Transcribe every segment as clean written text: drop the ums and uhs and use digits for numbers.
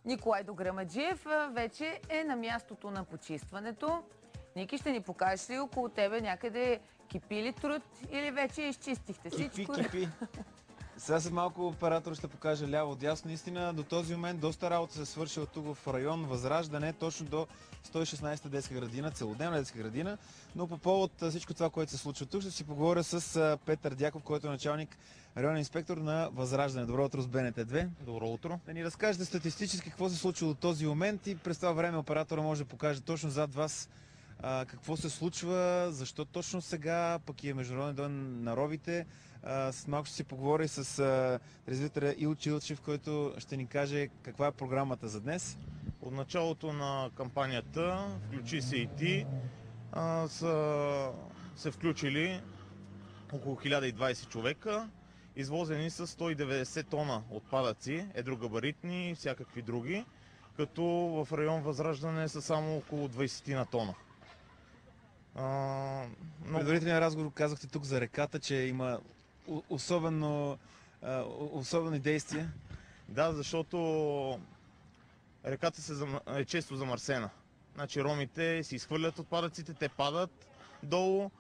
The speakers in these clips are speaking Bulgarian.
Николай Дограмаджиев вече е на мястото на почистването. Ники, ще ни покажеш ли около тебе някъде кипи ли труд или вече изчистихте всичко? Кипи. Сега след малко оператор ще покаже ляво-дясно. Наистина до този момент доста работа се е свършила тук в район Възраждане, точно до 116-та детска градина, целодневна детска градина. Но по повод всичко това, което се случва тук, ще си поговоря с Петър Дяков, който е началник районен инспектор на Възраждане. Добро утро с БНТ2. Добро утро. Да ни разкажете статистически какво се случва до този момент и през това време оператора може да покаже точно зад вас какво се случва, защо точно сега, пък и е Международен ден на ромите. С малко ще си поговори с резвителя Илчо Илчев, който ще ни каже каква е програмата за днес. От началото на кампанията, включи се и ти, са се включили около 1020 човека, извозени с 190 тона отпадъци, едрогабаритни и всякакви други, като в район Възраждане са само около 20 на тона. Предварителен разговор казахте тук за реката, че има особени действия. Да, защото реката е често замърсена. Значи ромите си изхвърлят отпадъците, те падат долу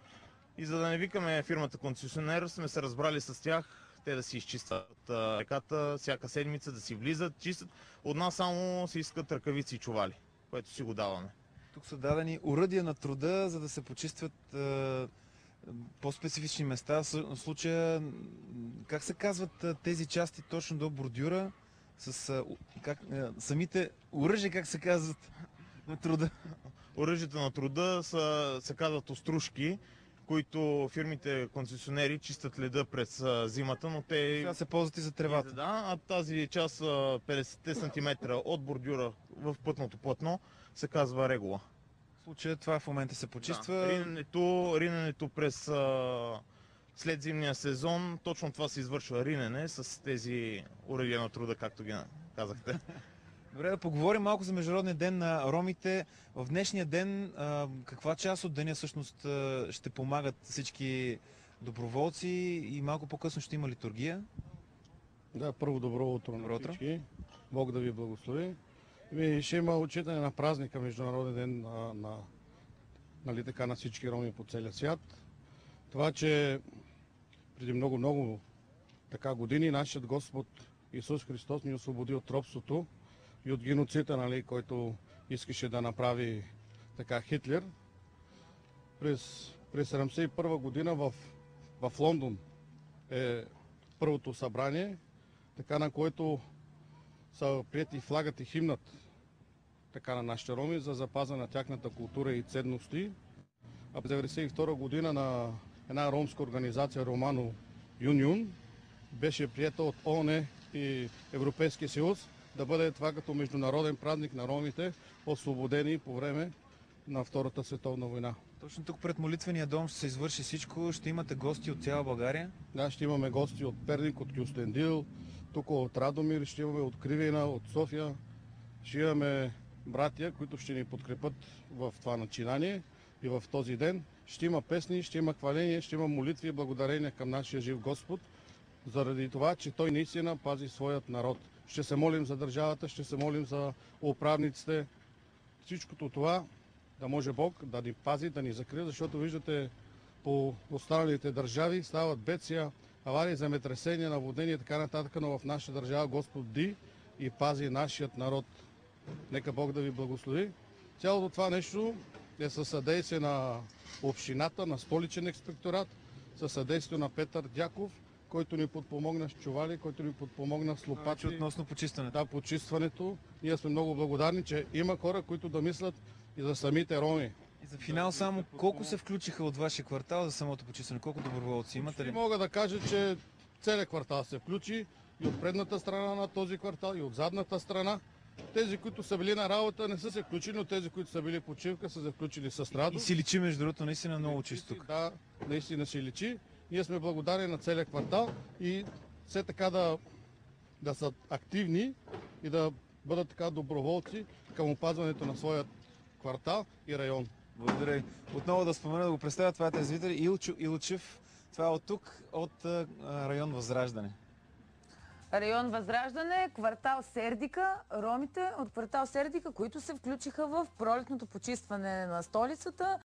и за да не викаме фирмата концесионер, сме се разбрали с тях те да си изчистват реката всяка седмица, да си влизат, чистят. От нас само се искат ръкавици и чували, което си го даваме. Тук са дадени уръдия на труда, за да се почистват по-специфични места. В случая, как се казват тези части точно до бордюра? Самите оръжия, как се казват на труда? Оръжията на труда се казват острушки, които фирмите концесионери чистят леда през зимата, но те... Сега се ползват и за тревата. Да, а тази част 50 см от бордюра в пътното платно се казва регула. В случая това в момента се почиства. Да. Риненето през след зимния сезон, точно това се извършва, ринене с тези оръдия на труда, както ги казахте. Добре, да поговорим малко за Международния ден на ромите. В днешния ден каква част от деня всъщност ще помагат всички доброволци и малко по-късно ще има литургия? Да, първо добро утро на всички. Бог да ви благослови. Ще има отчитане на празника Международен ден нали така, на всички роми по целия свят. Това, че преди много така години нашият Господ Исус Христос ни освободи от робството и от геноцида, нали, който искаше да направи така Хитлер. През 1971 година в Лондон е първото събрание, така на което са прияти флагът и химнат така на нашите роми за запазване на тяхната култура и ценности. А през 1992 година на една ромска организация Романо Юнион беше приета от ООН и Европейския съюз да бъде това като международен празник на ромите, освободени по време на Втората световна война. Точно тук пред молитвения дом ще се извърши всичко. Ще имате гости от цяла България? Да, ще имаме гости от Перник, от Кюстендил, тук от Радомир, ще имаме от Кривина, от София. Ще имаме братия, които ще ни подкрепят в това начинание и в този ден. Ще има песни, ще има хваление, ще има молитви и благодарение към нашия жив Господ, заради това, че Той наистина пази своят народ. Ще се молим за държавата, ще се молим за управниците. Всичкото това да може Бог да ни пази, да ни закрие, защото виждате по останалите държави стават бедствия, аварии, земетресения, наводнения и така нататък, но в нашата държава Господ бди и пази нашият народ. Нека Бог да ви благослови. Цялото това нещо е със съдействие на общината, на столичен инспекторат, със съдействие на Петър Дяков, който ни подпомогна с чували, който ни подпомогна с лопати. Относно почистването. Да, почистването. Ние сме много благодарни, че има хора, които да мислят и за самите роми. И за финал само, колко се включиха от вашия квартал за самото почистване? Колко доброволци имате ли? Мога да кажа, че целият квартал се включи и от предната страна на този квартал, и от задната страна. Тези, които са били на работа, не са се включили, но тези, които са били почивка, са се включили с радост. И си личи, между другото, наистина много чисто тук. Да, наистина си личи. Ние сме благодарни на целия квартал и все така да са активни и да бъдат така доброволци към опазването на своят квартал и район. Благодаря ви. Отново да спомена, да го представя, това е трезвител Илчо Илчев. Това е от тук, от район Възраждане. Район Възраждане, квартал Сердика, ромите от квартал Сердика, които се включиха в пролетното почистване на столицата.